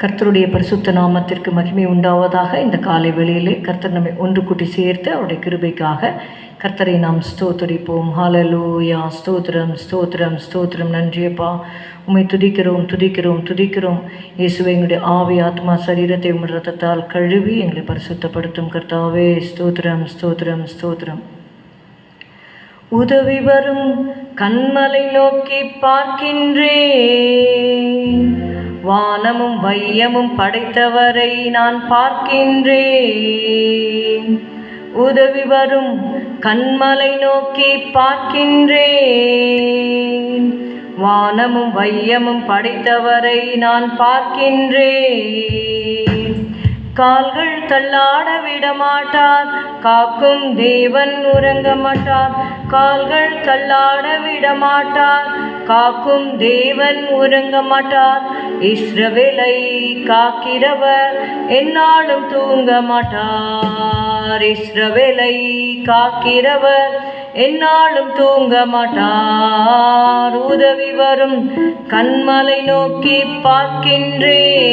கர்த்தருடைய பரிசுத்த நாமத்திற்கு மகிமை உண்டாவதாக. இந்த காலை வேளையிலே கர்த்தர் நம்மை ஒன்று கூட்டி சேர்த்து அவருடைய கிருபைக்காக கர்த்தரை நாம் ஸ்தோத்தரிப்போம். ஹல்லேலூயா. ஸ்தோத்திரம் ஸ்தோத்திரம் ஸ்தோத்திரம். நன்றியப்பா, உம்மை துதிக்கிறோம் துதிக்கிறோம் துதிக்கிறோம். இயேசுவே, எங்களுடைய ஆவி ஆத்மா சரீரத்தை உம்முடைய இரத்தத்தால் கழுவி எங்களை பரிசுத்தப்படுத்தும் கர்த்தாவே. ஸ்தோத்திரம் ஸ்தோத்திரம் ஸ்தோத்திரம். உதவி வரும் கண்மலை நோக்கி பார்க்கின்றேன், வானமும் வையமும் படைத்தவரை நான் பார்க்கின்றேன். உதவி வரும் கண்மலை நோக்கி பார்க்கின்றேன், வானமும் வையமும் படைத்தவரை நான் பார்க்கின்றேன். கால்கள் தள்ளாட விடமாட்டார், காக்கும் தேவன் உறங்க மாட்டார். கால்கள் தள்ளாட விடமாட்டார், காக்கும் தேவன் உறங்க மாட்டார். இஸ்ரவேலை காக்கிறவர் எந்நாளும் தூங்க மாட்டார். இஸ்ரவேலை காக்கிறவர் எந்நாளும் தூங்க மாட்டார். உதவி வரும் கண்மலை நோக்கி பார்க்கின்றேன்,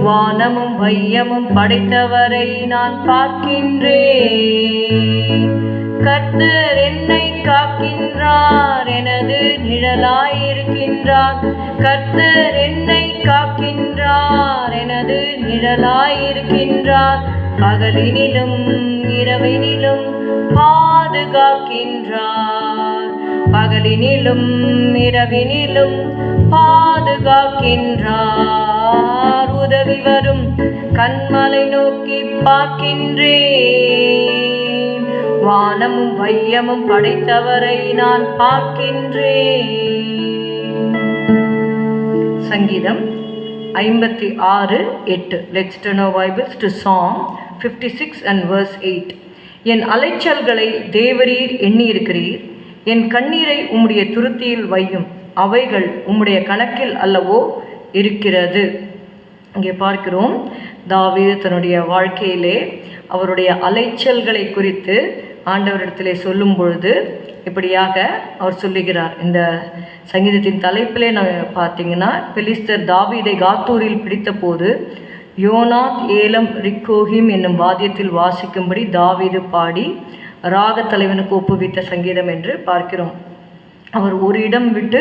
வானமும் வையமும் படைத்தவரை நான் பார்க்கின்றேன். கர்த்தர் என்னை காக்கின்றார், எனது நிழலாயிருக்கின்றார். கர்த்தர் என்னை காக்கின்றார், எனது நிழலாயிருக்கின்றார். பகலினிலும் இரவினிலும் பாதுகாக்கின்றார். பகலினிலும் இரவினிலும் பாதுகாக்கின்றார். உதவி வரும் கண்மலை நோக்கி பார்க்கின்றேன், வானமும் வையமும் படைத்தவரை நான் பார்க்கின்றேன். சங்கீதம் 56:8. Let's turn our Bibles to Psalm 56 and verse 8. என் அலைச்சல்களை தேவரீர் எண்ணியிருக்கிறீர், என் கண்ணீரை உம்முடைய துருத்தியில் வையும், அவைகள் உம்முடைய கணக்கில் அல்லவோ இருக்கிறது. இங்கே பார்க்கிறோம், தாவீது தன்னுடைய வாழ்க்கையிலே அவருடைய அலைச்சல்களை குறித்து ஆண்டவரிடத்திலே சொல்லும் பொழுது இப்படியாக அவர் சொல்லுகிறார். இந்த சங்கீதத்தின் தலைப்பிலே நான் பார்த்தீங்கன்னா, பெலிஸ்தர் தாவீதை காத்தூரில் பிடித்த போது யோனாத் ஏலம் ரிக்கோஹிம் என்னும் வாத்தியத்தில் வாசிக்கும்படி தாவீது பாடி ராகத் தலைவனுக்கு ஒப்புவித்த சங்கீதம் என்று பார்க்கிறோம். அவர் ஒரு இடம் விட்டு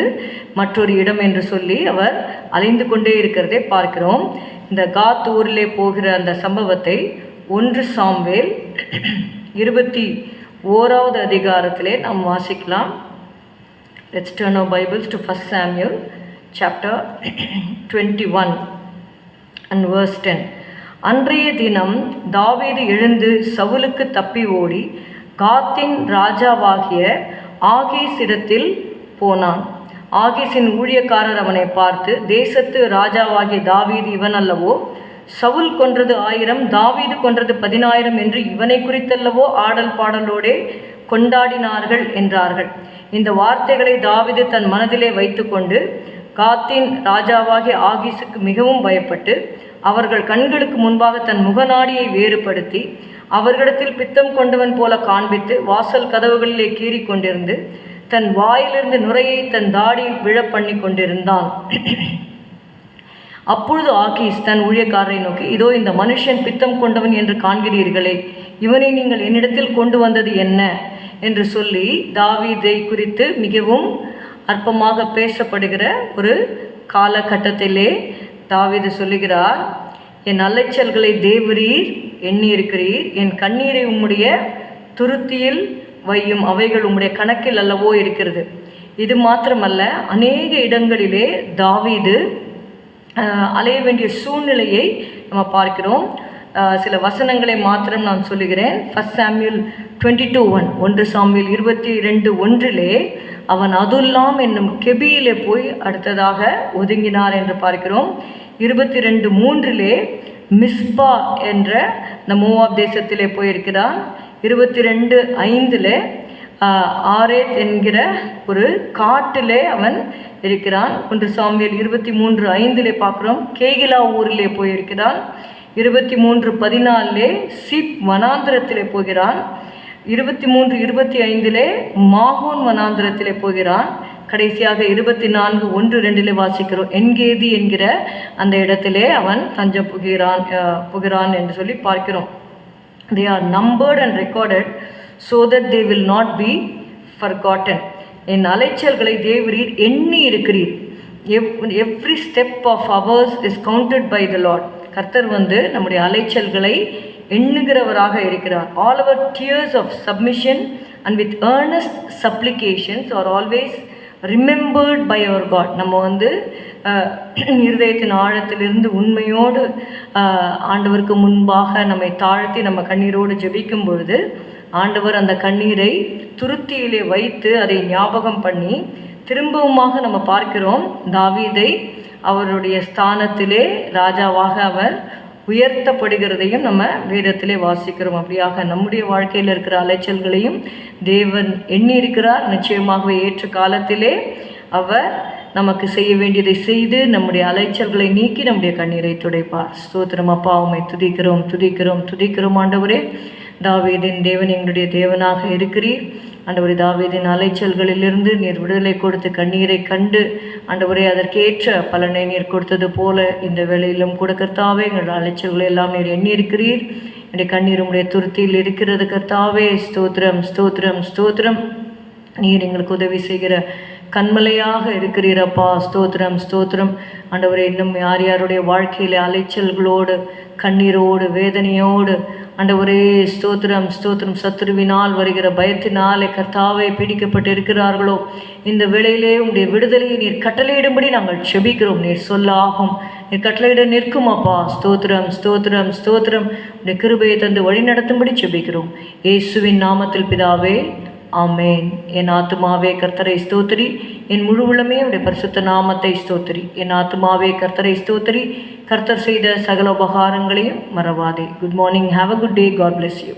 மற்றொரு இடம் என்று சொல்லி அவர் அலைந்து கொண்டே இருக்கிறதை பார்க்கிறோம். இந்த காத் ஊரிலே போகிற அந்த சம்பவத்தை 1 சாமுவேல் 21வது அதிகாரத்திலே நாம் வாசிக்கலாம். Let's turn our Bibles to 1 Samuel chapter 21 and verse 10. அன்றைய தினம் தாவீது எழுந்து சவுலுக்கு தப்பி ஓடி காத்தின் ராஜாவாகிய ஆகீஸ் இடத்தில் போனான். ஆகீஸின் ஊழியக்காரர் அவனை பார்த்து, தேசத்து ராஜாவாகிய தாவீது இவன் அல்லவோ? சவுல் கொன்றது 1000, தாவீது கொன்றது 10000 என்று இவனை குறித்தல்லவோ ஆடல் பாடலோடே கொண்டாடினார்கள் என்றார்கள். இந்த வார்த்தைகளை தாவீது தன் மனதிலே வைத்து கொண்டு காத்தின் ராஜாவாகிய ஆகீஸுக்கு மிகவும் பயப்பட்டு அவர்கள் கண்களுக்கு முன்பாக தன் முகநாடியை வேறுபடுத்தி அவர்களிடத்தில் பித்தம் கொண்டவன் போல காண்பித்து வாசல் கதவுகளிலே கீறி கொண்டிருந்து தன் வாயிலிருந்து நுரையை தன் தாடியில் விழ பண்ணி கொண்டிருந்தான். அப்பொழுது ஆகீஸ் தன் ஊழியக்காரரை நோக்கி, இதோ இந்த மனுஷன் பித்தம் கொண்டவன் என்று காண்கிறீர்களே, இவனை நீங்கள் என்னிடத்தில் கொண்டு வந்தது என்ன என்று சொல்லி தாவீதை குறித்து மிகவும் அற்பமாக பேசப்படுகிற ஒரு காலகட்டத்திலே தாவீது சொல்லுகிறார், என் அலைச்சல்களை தேவரீர் எண்ணியிருக்கிறீர், என் கண்ணீரை உம்முடைய துருத்தியில் வையும், அவைகள் உம்முடைய கணக்கில் அல்லவோ இருக்கிறது. இது மாத்திரமல்ல, அநேக இடங்களிலே தாவீது அலைய வேண்டிய சூழ்நிலையை நம்ம பார்க்கிறோம். சில வசனங்களை மாத்திரம் நான் சொல்லுகிறேன். 1 Samuel 22:1. 1 சாமுவேல் 22:1 அவன் அதுல்லாம் என்னும் கெபியிலே போய் அடுத்ததாக ஒதுங்கினார் என்று பார்க்கிறோம். 22:3 மிஸ்பா என்ற இந்த மோவாப் தேசத்திலே போயிருக்கிறான். 22:5 ஆரேத் என்கிற ஒரு காட்டிலே அவன் இருக்கிறான். 1 சாமுவேல் 23:5 பார்க்குறோம், கேகிலா ஊரிலே போயிருக்கிறான். 23:14 சிப் வனாந்திரத்திலே போகிறான். 23:25 மாகோன் வனாந்திரத்திலே போகிறான். கடைசியாக 24:1-2 வாசிக்கிறோம். என்கேதி என்கிற அந்த இடத்திலே அவன் தஞ்சம் புகிறான் என்று சொல்லி பார்க்கிறோம். They are numbered and recorded so that they will not be forgotten. என் அலைச்சல்களை தேவரீர் எண்ணி இருக்கிறீர். Every step of ours is counted by the lord. கர்த்தர் நம்முடைய அலைச்சல்களை எண்ணுகிறவராக இருக்கிறார். All our tears of submission and with earnest supplications are always remembered by our God. நம்ம இருதயத்தின் ஆழத்திலிருந்து உண்மையோடு ஆண்டவருக்கு முன்பாக நம்மை தாழ்த்தி நம்ம கண்ணீரோடு ஜெபிக்கும் பொழுது ஆண்டவர் அந்த கண்ணீரை துருத்தியிலே வைத்து அதை ஞாபகம் பண்ணி திரும்பவுமாக நம்ம பார்க்கிறோம். தாவீதை அவருடைய ஸ்தானத்திலே ராஜாவாக அவர் உயர்த்தப்படுகிறதையும் நம்ம வேதத்திலே வாசிக்கிறோம். அப்படியாக நம்முடைய வாழ்க்கையில் இருக்கிற அலைச்சல்களையும் தேவன் எண்ணி இருக்கிறார். நிச்சயமாகவே ஏற்ற காலத்திலே அவர் நமக்கு செய்ய வேண்டியதை செய்து நம்முடைய அலைச்சல்களை நீக்கி நம்முடைய கண்ணீரை துடைப்பார். ஸ்தோத்திரம் அப்பா, உம்மை துதிக்கிறோம் துதிக்கிறோம் துதிக்கிறோம் ஆண்டவரே. தாவீதின் தேவன் எங்களுடைய தேவனாக இருக்கிறீர் ஆண்டவரே. தாவீதின் அலைச்சல்களிலிருந்து நீர் விடுதலை கொடுத்து கண்ணீரை கண்டு ஆண்டவரே அதற்கேற்ற பலனை நீர் கொடுத்தது போல இந்த வேளையிலும் கூட கர்த்தாவே எங்களுடைய அலைச்சல்களை எல்லாம் நீர் எண்ணி இருக்கிறீர். என்னுடைய கண்ணீர் உடைய துருத்தியில் இருக்கிறது கர்த்தாவே. ஸ்தோத்திரம் ஸ்தோத்திரம் ஸ்தோத்திரம். நீர் எங்களுக்கு உதவி செய்கிற கண்மலையாக இருக்கிறீரப்பா. ஸ்தோத்திரம் ஸ்தோத்திரம் ஆண்டவரே. இன்னும் யார் யாருடைய வாழ்க்கையில் அலைச்சல்களோடு கண்ணீரோடு வேதனையோடு ஆண்டவரே ஸ்தோத்திரம் ஸ்தோத்திரம் சத்துருவினால் வருகிற பயத்தினாலே கர்த்தாவை பிடிக்கப்பட்டு இருக்கிறார்களோ இந்த வேளையிலே உடைய விடுதலையை நீர் கட்டளையிடும்படி நாங்கள் செபிக்கிறோம். நீர் சொல்லாகும் நீர் கட்டளையிட நிற்கும் அப்பா. ஸ்தோத்திரம் ஸ்தோத்திரம் ஸ்தோத்திரம். உடைய கிருபையை தந்து வழி நடத்தும்படி செபிக்கிறோம் இயேசுவின் நாமத்தில் பிதாவே, ஆமேன். என் ஆத்துமாவே கர்த்தரை ஸ்தோத்திரி, என் முழு உள்ளமே உடைய பரிசுத்த நாமத்தை ஸ்தோத்திரி. என் ஆத்துமாவே கர்த்தரை ஸ்தோத்திரி, கர்த்தர் செய்த சகல உபகாரங்களையும் மறவாதே. Good morning. Have a good day. God bless you.